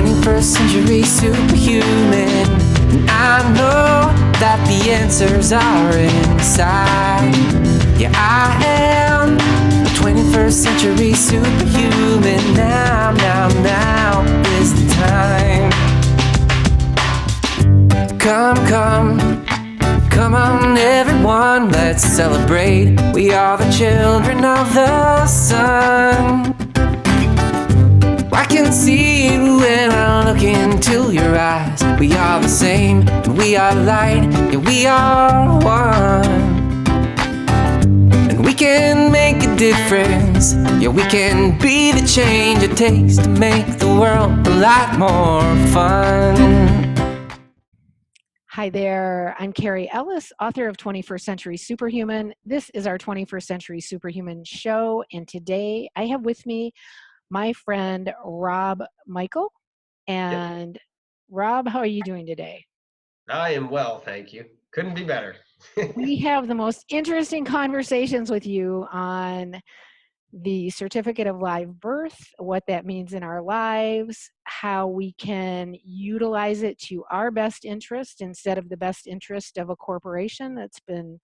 21st century superhuman. And I know that the answers are inside. Yeah, I am a 21st century superhuman. Now is the time. Come on everyone, let's celebrate. We are the children of the sun. I can see it when I look into your eyes. We are the same, and we are light, and we are one. And we can make a difference. Yeah, we can be the change it takes to make the world a lot more fun. Hi there, I'm Cary Ellis, author of 21st Century Superhuman. This is our 21st Century Superhuman show, and today I have with me my friend Rob Michael. And Rob, how are you doing today? I am well, thank you. Couldn't be better. We have the most interesting conversations with you on the certificate of live birth, what that means in our lives, how we can utilize it to our best interest instead of the best interest of a corporation that's been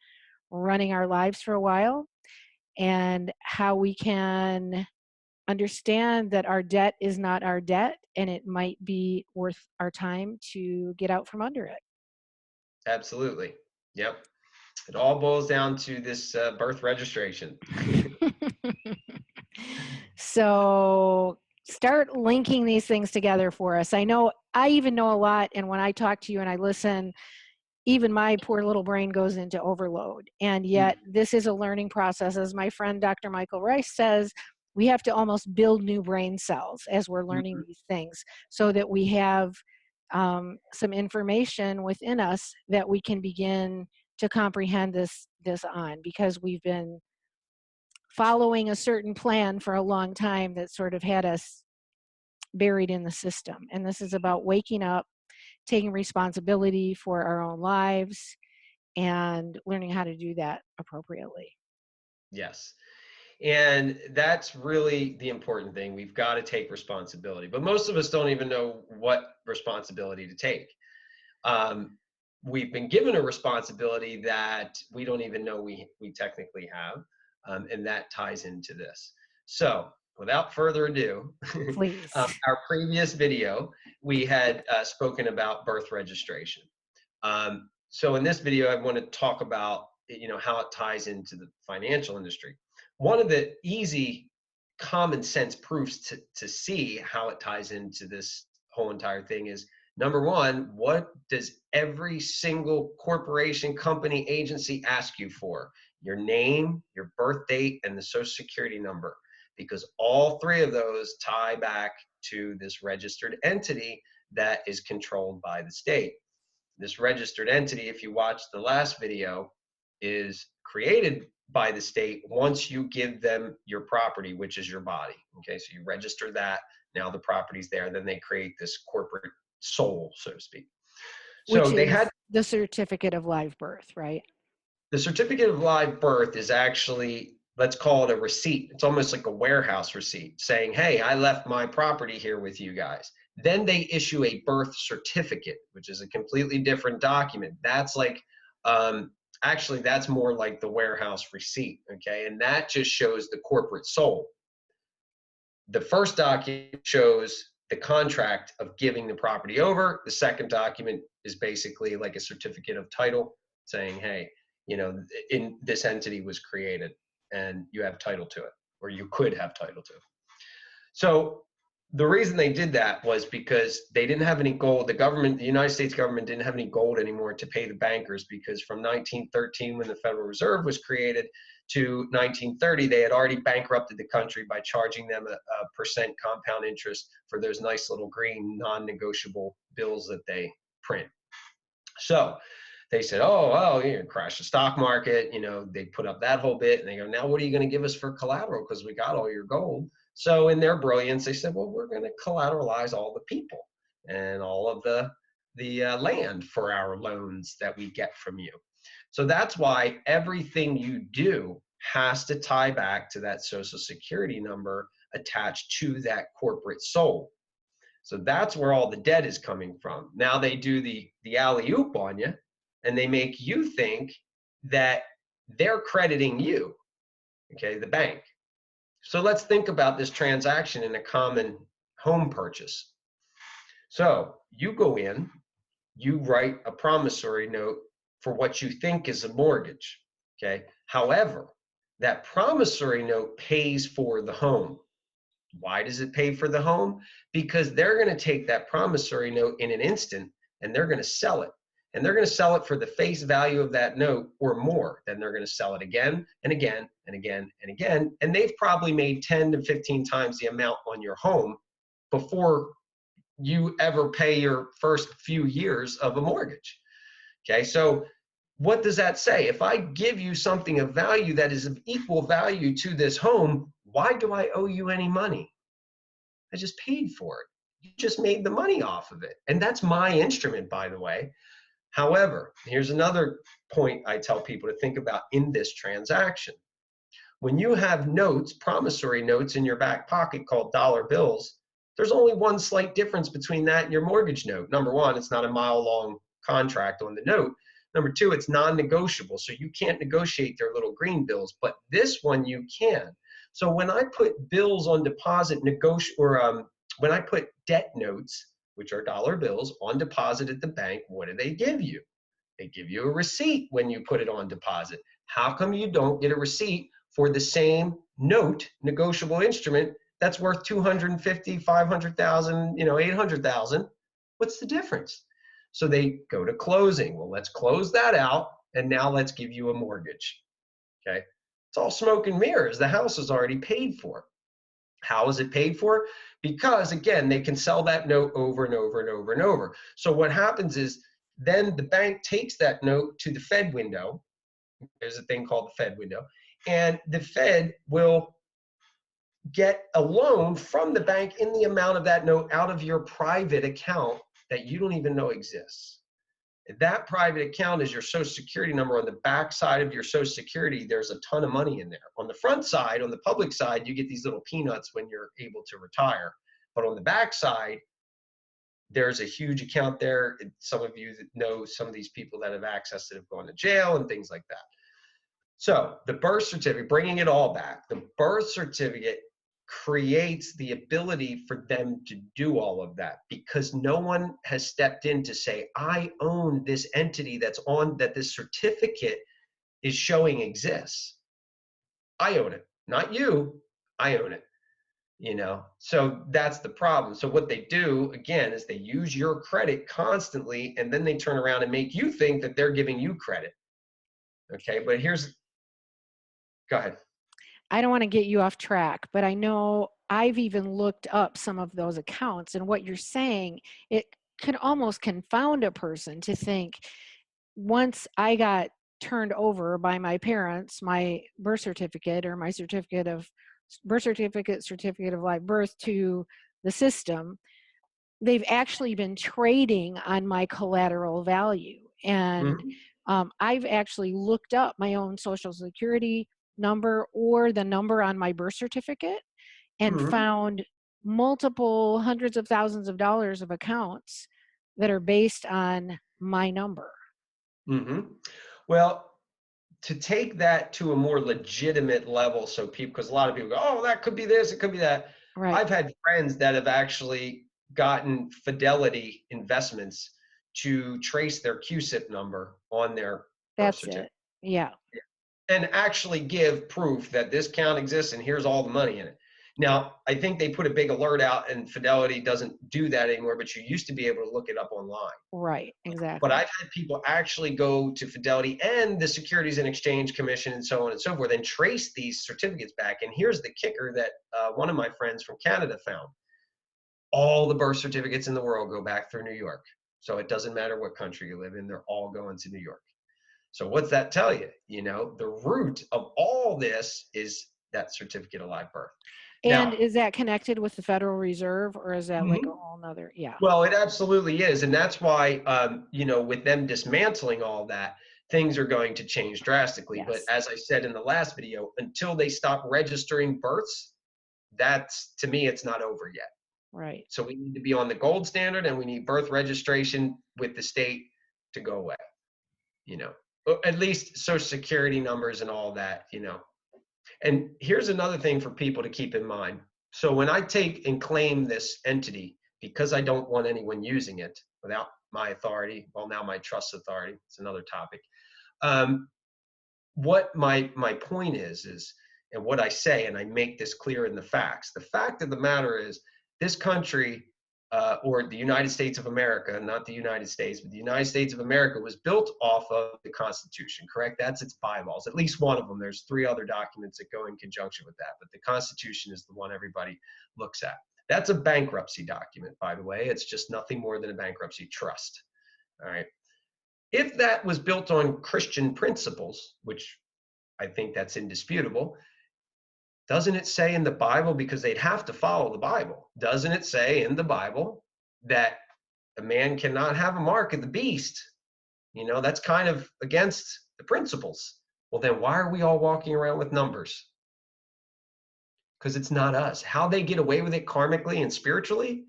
running our lives for a while, and how we can understand that our debt is not our debt and it might be worth our time to get out from under it. Absolutely. Yep. It all boils down to this birth registration. So start linking these things together for us. I even know a lot, and when I talk to you and I listen, even my poor little brain goes into overload. And yet this is a learning process. As my friend Dr. Michael Rice says, we have to almost build new brain cells as we're learning these things, so that we have some information within us that we can begin to comprehend this on, because we've been following a certain plan for a long time that sort of had us buried in the system. And this is about waking up, taking responsibility for our own lives, and learning how to do that appropriately. Yes. And that's really the important thing. We've got to take responsibility. But most of us don't even know what responsibility to take. We've been given a responsibility that we don't even know we technically have. And that ties into this. So without further ado, Please. Our previous video, we had spoken about birth registration. So in this video, I want to talk about, how it ties into the financial industry. One of the easy common sense proofs to see how it ties into this whole entire thing is, number one, what does every single corporation, company, agency ask you for? Your name, your birth date, and the social security number, because all three of those tie back to this registered entity that is controlled by the state. This registered entity, if you watch the last video, is created by the state once you give them your property, which is your body. Okay, so you register that, now the property's there, then they create this corporate soul, so to speak. So Which they is had the certificate of live birth, right? the certificate of live birth is actually, let's call it a receipt. It's almost like a warehouse receipt saying, hey, I left my property here with you guys. Then they issue a birth certificate, which is a completely different document. That's like, actually, that's more like the warehouse receipt, okay? And that just shows the corporate soul. The first document shows the contract of giving the property over. The second document is basically like a certificate of title saying, hey, in this entity was created and you have title to it, or you could have title to it. So the reason they did that was because they didn't have any gold. The United States government didn't have any gold anymore to pay the bankers, because from 1913, when the Federal Reserve was created, to 1930, they had already bankrupted the country by charging them a percent compound interest for those nice little green non-negotiable bills that they print. So they said, oh, well, crash the stock market. They put up that whole bit, and they go, now what are you going to give us for collateral? Because we got all your gold. So in their brilliance, they said, well, we're going to collateralize all the people and all of the land for our loans that we get from you. So that's why everything you do has to tie back to that social security number attached to that corporate soul. So that's where all the debt is coming from. Now they do the alley-oop on you, and they make you think that they're crediting you, okay, the bank. So let's think about this transaction in a common home purchase. So you go in, you write a promissory note for what you think is a mortgage, okay? However, that promissory note pays for the home. Why does it pay for the home? Because they're going to take that promissory note in an instant and they're going to sell it. And they're going to sell it for the face value of that note or more. Then they're going to sell it again and again and again and again. And they've probably made 10 to 15 times the amount on your home before you ever pay your first few years of a mortgage. Okay, so what does that say? If I give you something of value that is of equal value to this home, why do I owe you any money? I just paid for it. You just made the money off of it. And that's my instrument, by the way. However, here's another point I tell people to think about in this transaction. When you have notes, promissory notes in your back pocket called dollar bills, there's only one slight difference between that and your mortgage note. Number one, it's not a mile-long contract on the note. Number two, it's non-negotiable, so you can't negotiate their little green bills, but this one you can. So when I put bills on deposit, when I put debt notes, which are dollar bills, on deposit at the bank, what do they give you? They give you a receipt when you put it on deposit. How come you don't get a receipt for the same note, negotiable instrument, that's worth 250, 500,000, 800,000? What's the difference? So they go to closing. Well, let's close that out, and now let's give you a mortgage. Okay, it's all smoke and mirrors. The house is already paid for. How is it paid for? Because again, they can sell that note over and over and over and over. So what happens is then the bank takes that note to the Fed window. There's a thing called the Fed window, and the Fed will get a loan from the bank in the amount of that note out of your private account that you don't even know exists. That private account is your Social Security number. On the back side of your Social Security, there's a ton of money in there. On the front side, on the public side, you get these little peanuts when you're able to retire. But on the back side, there's a huge account there. Some of you know some of these people that have accessed it have gone to jail and things like that. So the birth certificate, bringing it all back, the birth certificate creates the ability for them to do all of that because no one has stepped in to say, I own this entity that this certificate is showing exists. I own it, not you. I own it, So that's the problem. So what they do, again, is they use your credit constantly, and then they turn around and make you think that they're giving you credit. Okay, but go ahead. I don't want to get you off track, but I know I've even looked up some of those accounts, and what you're saying, it could almost confound a person to think once I got turned over by my parents, my birth certificate or my certificate of live birth to the system, they've actually been trading on my collateral value. And I've actually looked up my own Social Security number or the number on my birth certificate and found multiple hundreds of thousands of dollars of accounts that are based on my number. Well, to take that to a more legitimate level, so people, because a lot of people go, oh, that could be this, it could be that. Right. I've had friends that have actually gotten Fidelity Investments to trace their QSIP number on their birth certificate. Yeah. And actually give proof that this account exists and here's all the money in it. Now, I think they put a big alert out and Fidelity doesn't do that anymore, but you used to be able to look it up online. Right, exactly. But I've had people actually go to Fidelity and the Securities and Exchange Commission and so on and so forth and trace these certificates back. And here's the kicker that one of my friends from Canada found. All the birth certificates in the world go back through New York. So it doesn't matter what country you live in, they're all going to New York. So what's that tell you? The root of all this is that certificate of live birth. And now, is that connected with the Federal Reserve, or is that like a whole nother? Yeah. Well, it absolutely is. And that's why, with them dismantling all that, things are going to change drastically. Yes. But as I said in the last video, until they stop registering births, to me, it's not over yet. Right. So we need to be on the gold standard, and we need birth registration with the state to go away, you know, or at least social security numbers and all that, you know. And here's another thing for people to keep in mind. So when I take and claim this entity, because I don't want anyone using it without my authority, well, now my trust authority, it's another topic. What my point is, and what I say, and I make this clear in the facts. The fact of the matter is, this country, or the United States of America, not the United States, but the United States of America was built off of the Constitution, correct? That's its bylaws, at least one of them. There's 3 other documents that go in conjunction with that, but the Constitution is the one everybody looks at. That's a bankruptcy document, by the way. It's just nothing more than a bankruptcy trust, all right? If that was built on Christian principles, which I think that's indisputable, doesn't it say in the Bible, because they'd have to follow the Bible, doesn't it say in the Bible that a man cannot have a mark of the beast? You know, that's kind of against the principles. Well, then why are we all walking around with numbers? Because it's not us. How they get away with it karmically and spiritually,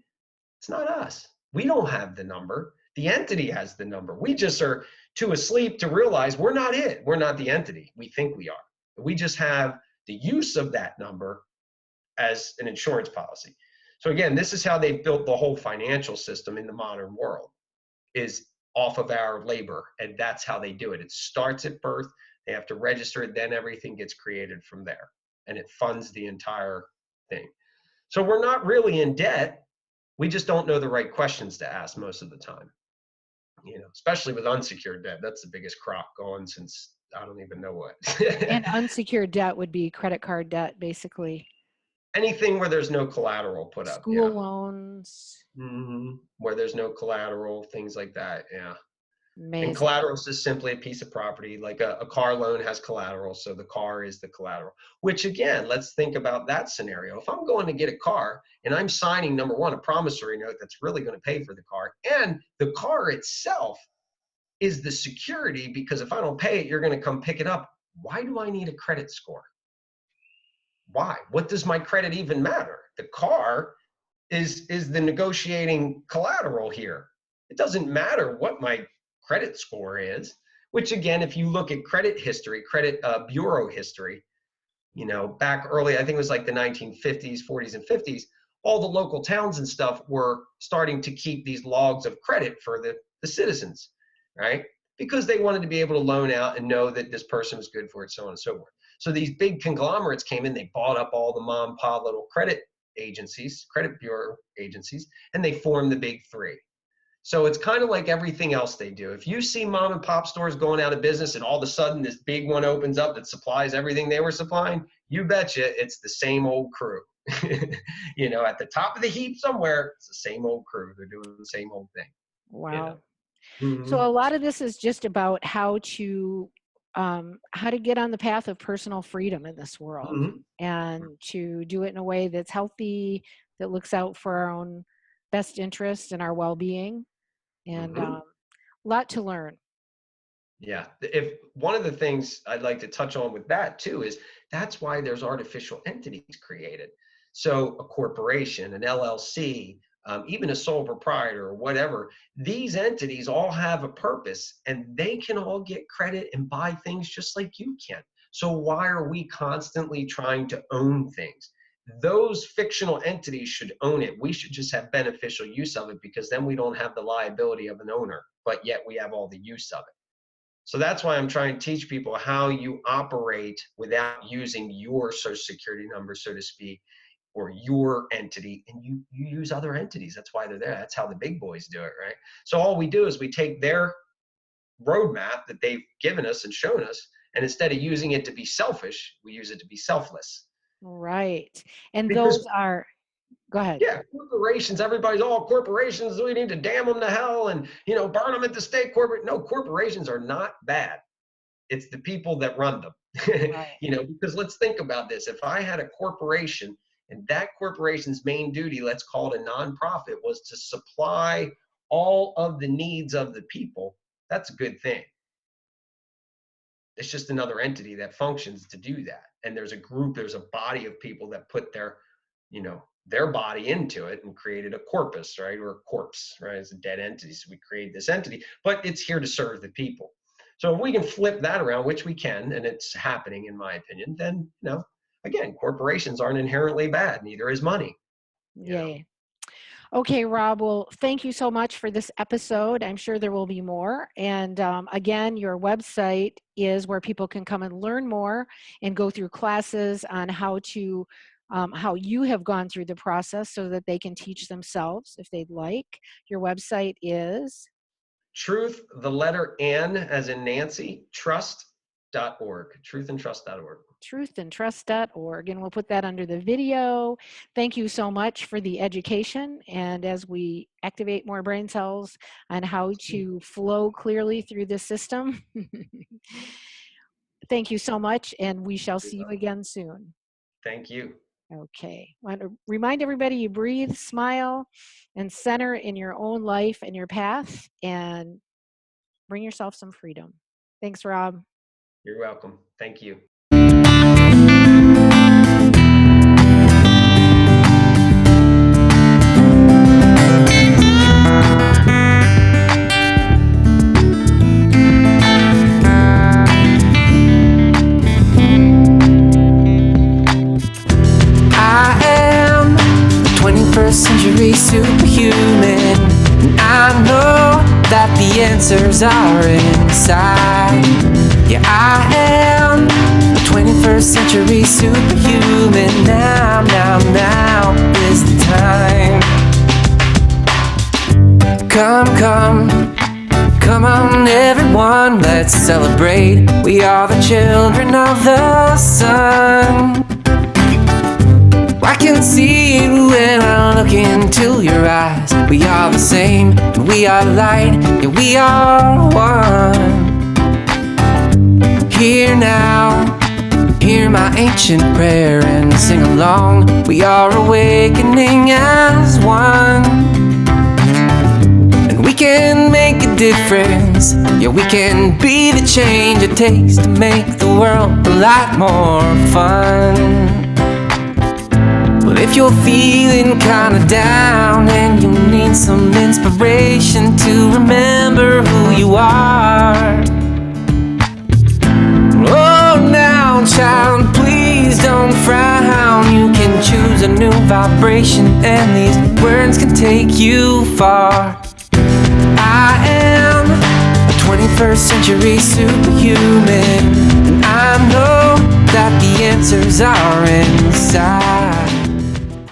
it's not us. We don't have the number. The entity has the number. We just are too asleep to realize we're not it. We're not the entity. We think we are. We just have the use of that number as an insurance policy. So again, this is how they built the whole financial system in the modern world, is off of our labor. And that's how they do it. It starts at birth. They have to register it. Then everything gets created from there. And it funds the entire thing. So we're not really in debt. We just don't know the right questions to ask most of the time, you know, especially with unsecured debt. That's the biggest crop going since I don't even know what. And unsecured debt would be credit card debt, basically. Anything where there's no collateral put up. School Yeah. loans. Where there's no collateral, things like that. Yeah. Amazing. And collateral is just simply a piece of property, like a car loan has collateral. So the car is the collateral, which again, let's think about that scenario. If I'm going to get a car and I'm signing, number one, a promissory note that's really going to pay for the car, and the car itself is the security, because if I don't pay it, you're going to come pick it up. Why do I need a credit score? Why? What does my credit even matter? The car is the negotiating collateral here. It doesn't matter what my credit score is, which again, if you look at credit history, credit bureau history, you know, back early, I think it was like the 1950s, 40s, and 50s, all the local towns and stuff were starting to keep these logs of credit for the citizens, right? Because they wanted to be able to loan out and know that this person was good for it, so on and so forth. So these big conglomerates came in, they bought up all the mom and pop little credit agencies, credit bureau agencies, and they formed the big 3. So it's kind of like everything else they do. If you see mom and pop stores going out of business and all of a sudden this big one opens up that supplies everything they were supplying, you betcha it's the same old crew. You know, at the top of the heap somewhere, it's the same old crew. They're doing the same old thing. Wow. You know? So a lot of this is just about how to get on the path of personal freedom in this world, and to do it in a way that's healthy, that looks out for our own best interests and our well-being, and a lot to learn. Yeah. If one of the things I'd like to touch on with that too is that's why there's artificial entities created. So a corporation, an LLC, even a sole proprietor or whatever, these entities all have a purpose, and they can all get credit and buy things just like you can. So why are we constantly trying to own things? Those fictional entities should own it. We should just have beneficial use of it, because then we don't have the liability of an owner, but yet we have all the use of it. So that's why I'm trying to teach people how you operate without using your social security number, so to speak, or your entity, and you use other entities. That's why they're there. That's how the big boys do it, right? So all we do is we take their roadmap that they've given us and shown us, and instead of using it to be selfish, we use it to be selfless. Right. And Because, those are, go ahead. yeah, corporations, everybody's all corporations, we need to damn them to hell and, you know, burn them at the stake. No, corporations are not bad. It's the people that run them. Right. You know, because let's think about this. If I had a corporation and that corporation's main duty, let's call it a nonprofit, was to supply all of the needs of the people, that's a good thing. It's just another entity that functions to do that. And there's a group, there's a body of people that put their their body into it and created a corpus, right? Or a corpse, right? It's a dead entity. So we create this entity, but it's here to serve the people. So if we can flip that around, which we can, and it's happening in my opinion, then, again, corporations aren't inherently bad. Neither is money. Yay. Okay, Rob, well, thank you so much for this episode. I'm sure there will be more. And again, your website is where people can come and learn more and go through classes on how you have gone through the process so that they can teach themselves if they'd like. Your website is? Truth, the letter N as in Nancy, trust.org, truthandtrust.org. Truthandtrust.org, and we'll put that under the video. Thank you so much for the education, and as we activate more brain cells on how to flow clearly through the system. Thank you so much, and we shall see you again soon. Thank you. Okay, I want to remind everybody, you breathe, smile, and center in your own life and your path, and bring yourself some freedom. Thanks, Rob. You're welcome. Thank you. Century Superhuman, and I know that the answers are inside. Yeah, I am a 21st century superhuman. Now is the time. Come on everyone, let's celebrate. We are the children of the sun. I can see it when I look into your eyes. We are the same, and we are light, yeah, we are one. Here now, hear my ancient prayer and sing along. We are awakening as one, and we can make a difference. Yeah, we can be the change it takes to make the world a lot more fun. Well, if you're feeling kinda down and you need some inspiration to remember who you are, oh, now, child, please don't frown. You can choose a new vibration, and these words can take you far. I am a 21st century superhuman, and I know that the answers are inside.